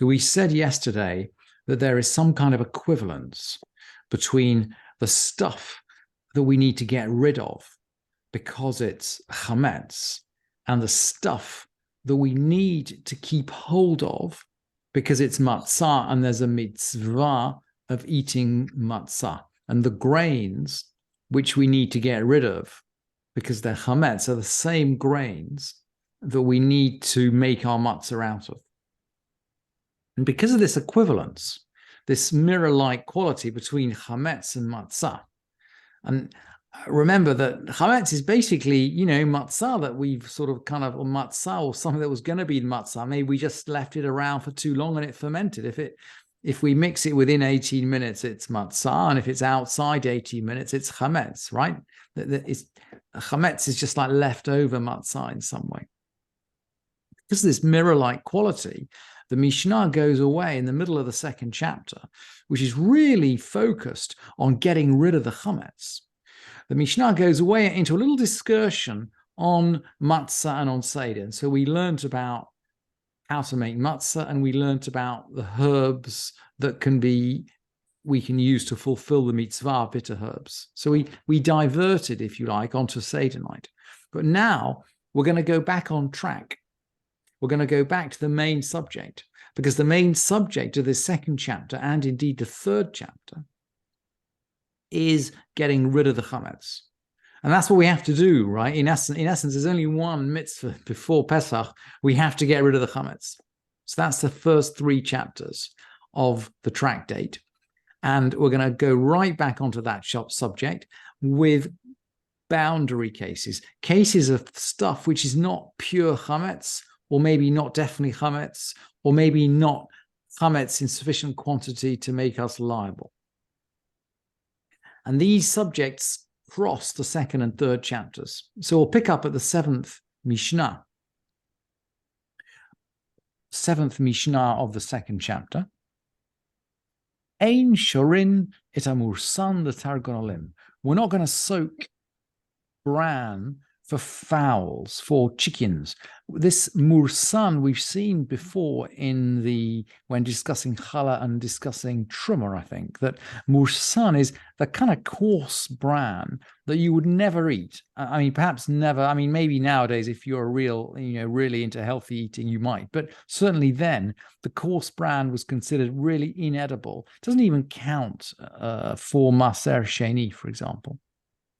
So we said yesterday that there is some kind of equivalence between the stuff that we need to get rid of because it's hametz and the stuff that we need to keep hold of because it's matzah and there's a mitzvah of eating matzah. And the grains which we need to get rid of because they're hametz are the same grains that we need to make our matzah out of. And because of this equivalence, this mirror-like quality between hametz and matzah, and remember that hametz is basically, matzah that we've sort of kind of, or matzah, or something that was going to be matzah. Maybe we just left it around for too long and it fermented. If we mix it within 18 minutes, it's matzah, and if it's outside 18 minutes, it's hametz, right? Hametz is just like leftover matzah in some way. Because of this mirror-like quality, the Mishnah goes away in the middle of the second chapter, which is really focused on getting rid of the hametz. The Mishnah goes away into a little discussion on matzah and on seder. And so we learned about how to make matzah, and we learned about the herbs that we can use to fulfill the mitzvah, bitter herbs. So we diverted, if you like, onto Seder night. But now we're going to go back on track. We're going to go back to the main subject, because the main subject of this second chapter, and indeed the third chapter, is getting rid of the chametz. And that's what we have to do, right? In essence, there's only one mitzvah before Pesach. We have to get rid of the chametz. So that's the first 3 chapters of the tractate. And we're going to go right back onto that subject with boundary cases of stuff which is not pure chametz, or maybe not definitely hametz, or maybe not hametz in sufficient quantity to make us liable. And these subjects cross the second and third chapters. So we'll pick up at the 7th Mishnah. 7th Mishnah of the second chapter. Ein shorin et amursan l'targon. We're not going to soak bran for fowls, for chickens. This mursan we've seen before when discussing challah and discussing truma, I think, that mursan is the kind of coarse bran that you would never eat. I mean, perhaps never. I mean, maybe nowadays, if you're really into healthy eating, you might. But certainly then, the coarse bran was considered really inedible. It doesn't even count for maser sheni, for example.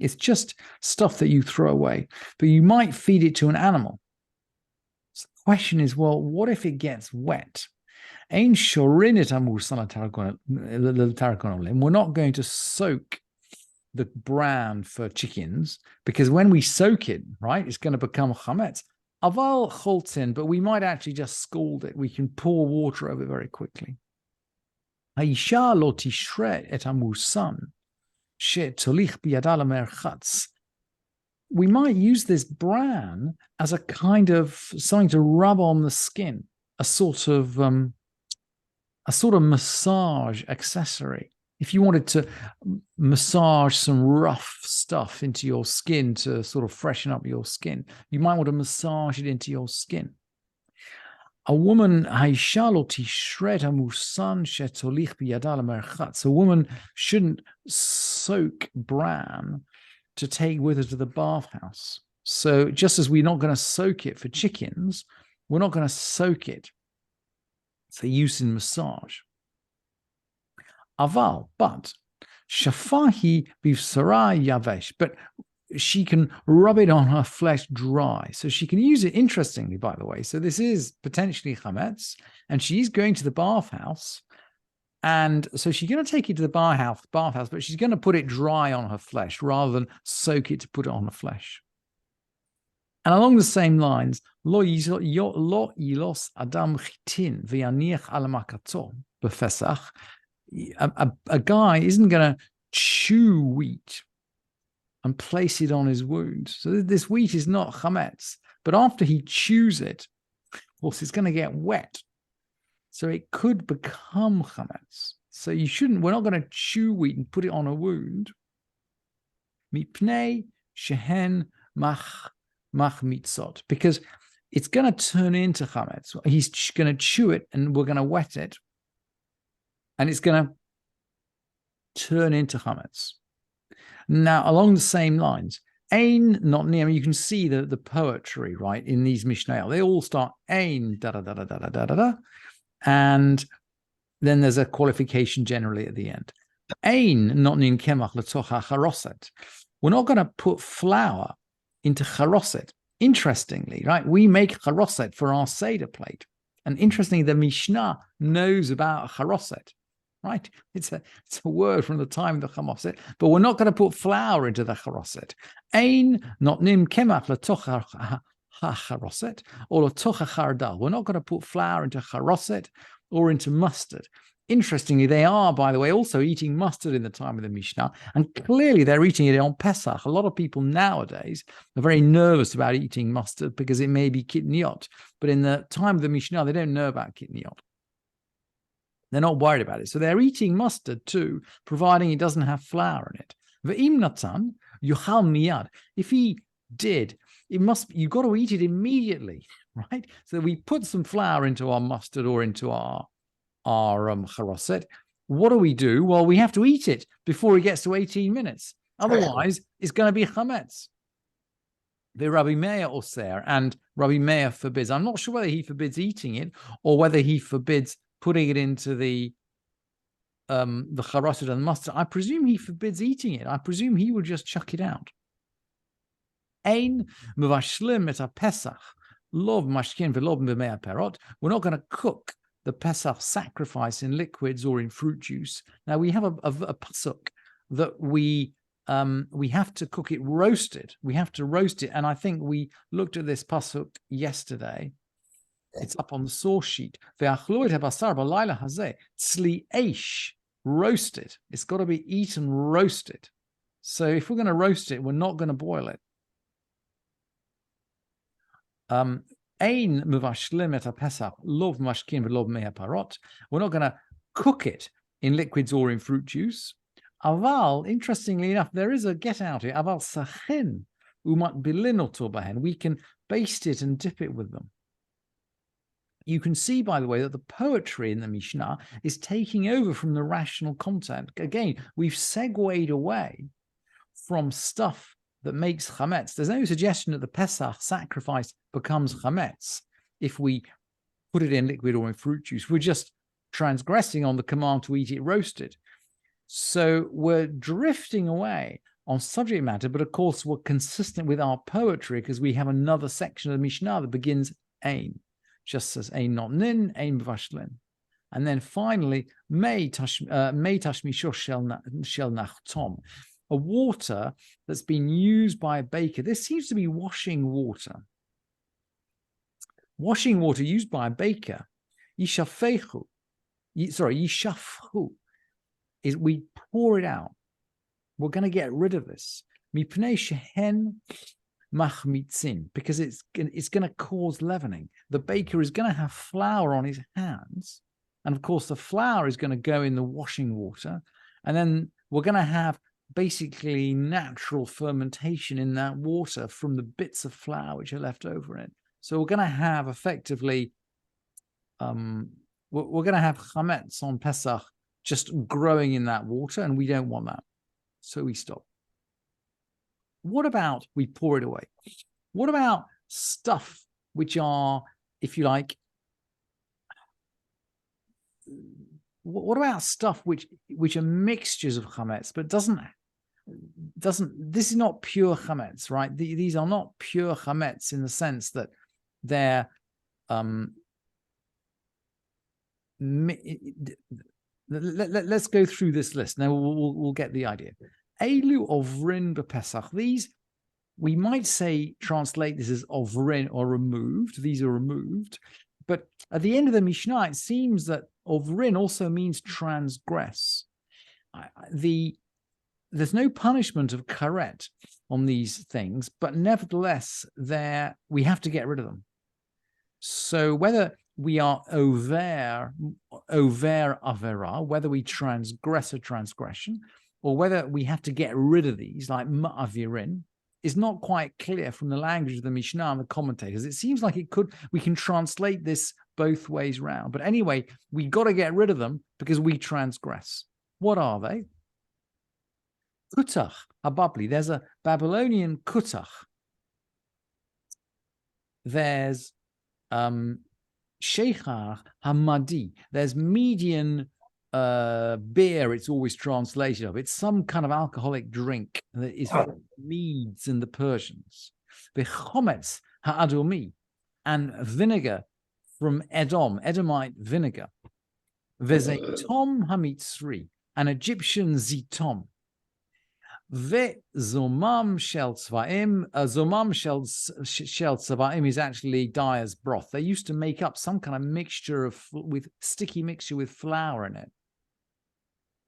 It's just stuff that you throw away, but you might feed it to an animal. So the question is, well, what if it gets wet? We're not going to soak the bran for chickens, because when we soak it, right, it's going to become chametz. Aval choltin, but we might actually just scald it. We can pour water over it very quickly. Haisha lo tishre et amursan. We might use this bran as a kind of something to rub on the skin, a sort of massage accessory. If you wanted to massage some rough stuff into your skin to sort of freshen up your skin, you might want to massage it into your skin. A woman, so a woman shouldn't soak bran to take with her to the bathhouse. So just as we're not going to soak it for chickens, we're not going to soak it for use in massage. Aval, but shafahi bivsara yavesh, but she can rub it on her flesh dry. So she can use it, interestingly, by the way. So this is potentially chametz, and she's going to the bathhouse. And so she's going to take it to the bathhouse, but she's going to put it dry on her flesh rather than soak it to put it on the flesh. And along the same lines, lo yilos adam chitin v'yaniach alamakato b'fesach. A guy isn't going to chew wheat and place it on his wound. So this wheat is not chametz, but after he chews it, of course, it's going to get wet. So it could become chametz. So we're not going to chew wheat and put it on a wound. Mipnei shehen mach mitzot. Because it's going to turn into hametz. He's going to chew it, and we're going to wet it, and it's going to turn into hametz. Now, along the same lines, ein not near. You can see the poetry, right, in these Mishnah. They all start ein da da da da da da da da, and then there's a qualification generally at the end. Ein not nin kemach letocha charoset. We're not going to put flour into charoset. Interestingly, right, we make charoset for our Seder plate. And interestingly, the Mishnah knows about charoset, right? It's a word from the time of the charoset, but we're not going to put flour into the charoset. Ein not nim kemach letocha charoset or letocha chardal. We're not going to put flour into charoset or into mustard. Interestingly, they are, by the way, also eating mustard in the time of the Mishnah, and clearly they're eating it on Pesach. A lot of people nowadays are very nervous about eating mustard because it may be kitniot, but in the time of the Mishnah, they don't know about kitniot. They're not worried about it. So they're eating mustard too, providing it doesn't have flour in it. Ve'im natan yuchal miyad. If he did, you've got to eat it immediately, right? So we put some flour into our mustard or into our charoset. What do? Well, we have to eat it before it gets to 18 minutes. Otherwise, it's going to be hametz. The Rabbi Meir oser, and Rabbi Meir forbids. I'm not sure whether he forbids eating it or whether he forbids putting it into the charoset and mustard. I presume he forbids eating it. I presume he will just chuck it out. Ein mevashlim et Pesach lov mashkin velov b'mei perot. We're not going to cook the Pesach sacrifice in liquids or in fruit juice. Now we have a pasuk that we have to cook it roasted. We have to roast it, and I think we looked at this pasuk yesterday. It's up on the source sheet. Roasted. It's got to be eaten roasted. So if we're going to roast it, we're not going to boil it. Ein mevashlim et Pesach lov mashkin v'lov mei parot. We're not going to cook it in liquids or in fruit juice. Aval, interestingly enough, there is a get out here. Aval sachin umat bilin oto bahen. We can baste it and dip it with them. You can see, by the way, that the poetry in the Mishnah is taking over from the rational content. Again, we've segued away from stuff that makes hametz. There's no suggestion that the Pesach sacrifice becomes hametz if we put it in liquid or in fruit juice. We're just transgressing on the command to eat it roasted. So we're drifting away on subject matter, but of course we're consistent with our poetry because we have another section of the Mishnah that begins ein, just as ein not nin, ein b'vashlin. And then finally, mei tashmisho shel nachtom. A water that's been used by a baker. This seems to be washing water. Washing water used by a baker. Yishafhu, is we pour it out. We're going to get rid of this. Mipnei shehen machmitzin, because it's going to cause leavening. The baker is going to have flour on his hands. And of course, the flour is going to go in the washing water. And then we're going to have basically natural fermentation in that water from the bits of flour which are left over in it. So we're going to have effectively, we're going to have hametz on Pesach just growing in that water, and we don't want that. So we stop. What about we pour it away? What about stuff which are, if you like, what about stuff which are mixtures of chametz, but doesn't this is not pure chametz, right? These are not pure chametz in the sense that they're let's go through this list. Now we'll get the idea. Elu ovrin b'Pesach. These, we might say, translate this as ovrin or removed. These are removed. But at the end of the Mishnah, it seems that ovrin also means transgress. There's no punishment of karet on these things, but nevertheless, we have to get rid of them. So whether we are over avera, whether we transgress a transgression, or whether we have to get rid of these, like ma'avirin, is not quite clear from the language of the Mishnah and the commentators. It seems like we can translate this both ways round. But anyway, we got to get rid of them because we transgress. What are they? Kutach, hababli. There's a Babylonian kutach. There's sheikhar hamadi. There's median beer, it's always translated of. It's some kind of alcoholic drink that is from Medes in the Persians. The hametz ha'adomi, and vinegar from Edom, Edomite vinegar. Vezetom hamitzri, an Egyptian zitom. Zomam shel tzvaim. Zomam shel tzvaim is actually dyer's broth. They used to make up some kind of mixture with sticky mixture with flour in it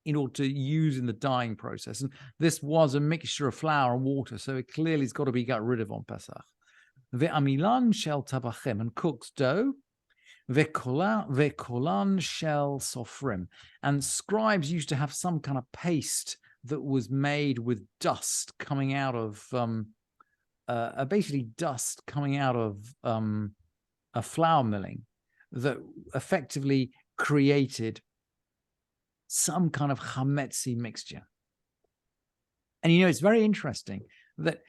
in order to use in the dyeing process. And this was a mixture of flour and water, so it clearly has got to be got rid of on Pesach. Ve'amilan shel tabachim, and cook's dough. Ve'kolan shel sofrim, and scribes used to have some kind of paste that was made with dust coming out of basically dust coming out of a flour milling that effectively created some kind of hametzi mixture. And it's very interesting that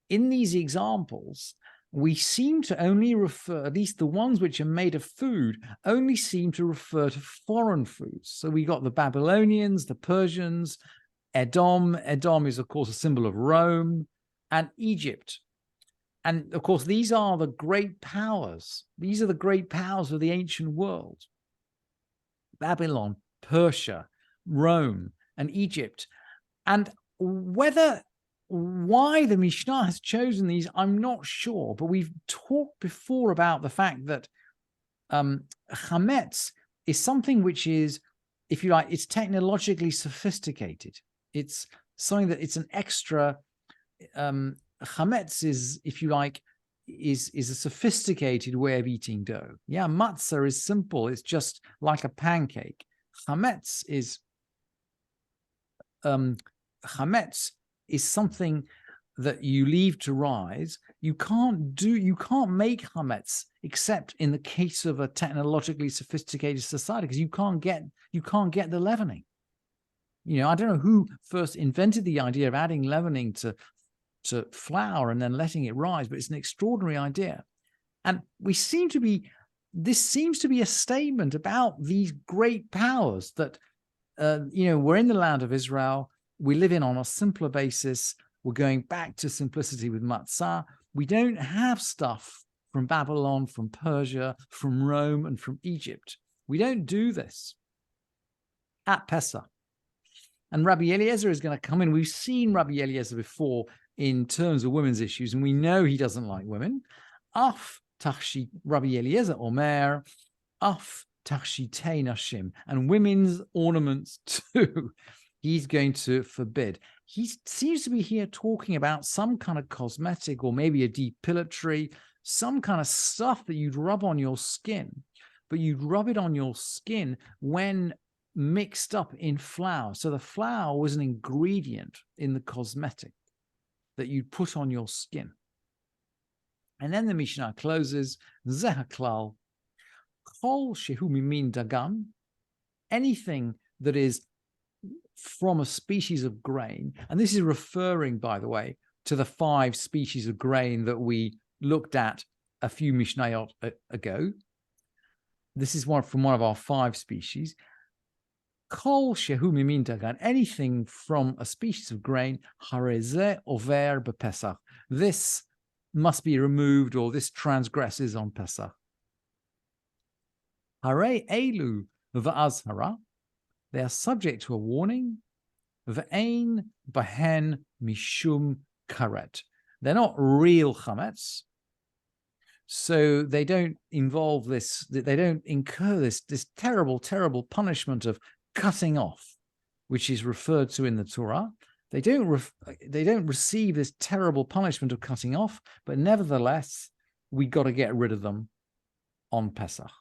in these examples, we seem to only refer, at least the ones which are made of food, only seem to refer to foreign foods. So we got the Babylonians, the Persians, Edom. Edom is, of course, a symbol of Rome, and Egypt. And, of course, these are the great powers. These are the great powers of the ancient world. Babylon, Persia, Rome, and Egypt. And why the Mishnah has chosen these, I'm not sure. But we've talked before about the fact that hametz is something which is, if you like, it's technologically sophisticated. It's something that it's an extra. Hametz is, if you like, is a sophisticated way of eating dough. Yeah, matzah is simple. It's just like a pancake. Hametz is something that you leave to rise. You can't make hametz except in the case of a technologically sophisticated society, because you can't get the leavening. I don't know who first invented the idea of adding leavening to flour and then letting it rise, but it's an extraordinary idea. And this seems to be a statement about these great powers that, we're in the land of Israel. We live in on a simpler basis. We're going back to simplicity with matzah. We don't have stuff from Babylon, from Persia, from Rome, and from Egypt. We don't do this at Pesach. And Rabbi Eliezer is going to come in. We've seen Rabbi Eliezer before in terms of women's issues, and we know he doesn't like women. Af tachshi Rabbi Eliezer Omer, af tachshitei nashim, and women's ornaments too. He's going to forbid. He seems to be here talking about some kind of cosmetic or maybe a depilatory, some kind of stuff that you'd rub on your skin, but you'd rub it on your skin when mixed up in flour. So the flour was an ingredient in the cosmetic that you'd put on your skin. And then the Mishnah closes, Zehaklal, Kol shehu mimin dagan, anything that is from a species of grain. And this is referring, by the way, to the 5 species of grain that we looked at a few Mishnayot ago. This is from one of our 5 species. Kol shehu mimin dagan, anything from a species of grain, harezeh over b'Pesach. This must be removed, or this transgresses on Pesach. Hare elu v'azhara, they are subject to a warning. V'ein bahen mishum karet, they're not real chametz, so they don't involve this. They don't incur this terrible, terrible punishment of cutting off, which is referred to in the Torah. They don't receive this terrible punishment of cutting off, but nevertheless, we got to get rid of them on Pesach.